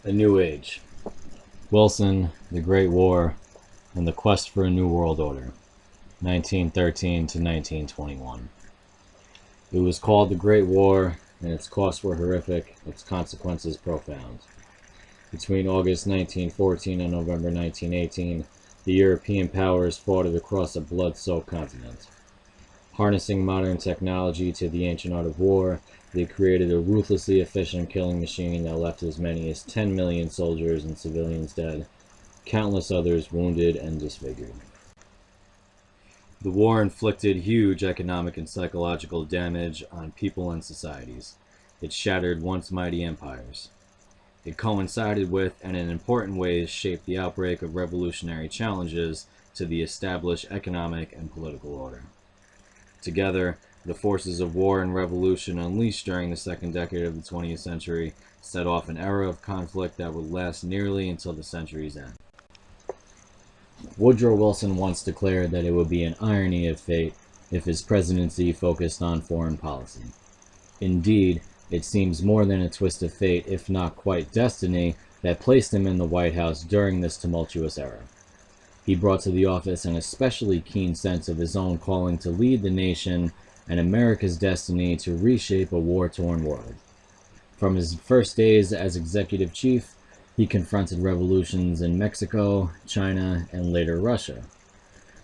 A New Age. Wilson, The Great War, and the Quest for a New World Order, 1913 to 1921. It was called the Great War, and its costs were horrific, its consequences profound. Between August 1914 and November 1918, the European powers fought it across a blood-soaked continent. Harnessing modern technology to the ancient art of war, they created a ruthlessly efficient killing machine that left as many as 10 million soldiers and civilians dead, countless others wounded and disfigured. The war inflicted huge economic and psychological damage on people and societies. It shattered once mighty empires. It coincided with, and in important ways shaped the outbreak of revolutionary challenges to the established economic and political order. Together, the forces of war and revolution unleashed during the second decade of the 20th century set off an era of conflict that would last nearly until the century's end. Woodrow Wilson once declared that it would be an irony of fate if his presidency focused on foreign policy. Indeed, it seems more than a twist of fate, if not quite destiny, that placed him in the White House during this tumultuous era. He brought to the office an especially keen sense of his own calling to lead the nation and America's destiny to reshape a war-torn world. From his first days as executive chief, he confronted revolutions in Mexico, China, and later Russia.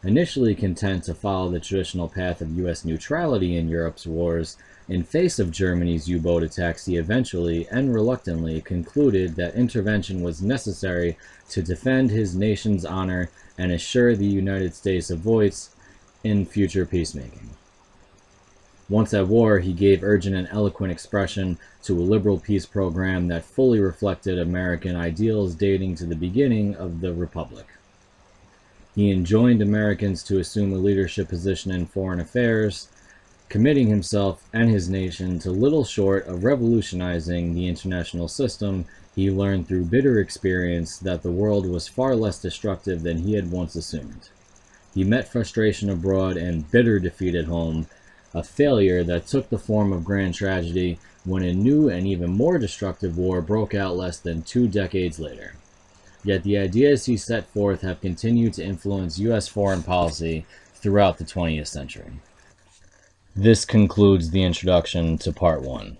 Initially content to follow the traditional path of U.S. neutrality in Europe's wars, in face of Germany's U-boat attacks, he eventually, and reluctantly, concluded that intervention was necessary to defend his nation's honor and assure the United States a voice in future peacemaking. Once at war, he gave urgent and eloquent expression to a liberal peace program that fully reflected American ideals dating to the beginning of the Republic. He enjoined Americans to assume a leadership position in foreign affairs, committing himself and his nation to little short of revolutionizing the international system. He learned through bitter experience that the world was far less destructive than he had once assumed. He met frustration abroad and bitter defeat at home, a failure that took the form of grand tragedy when a new and even more destructive war broke out less than 2 decades later. Yet the ideas he set forth have continued to influence U.S. foreign policy throughout the 20th century. This concludes the introduction to Part 1.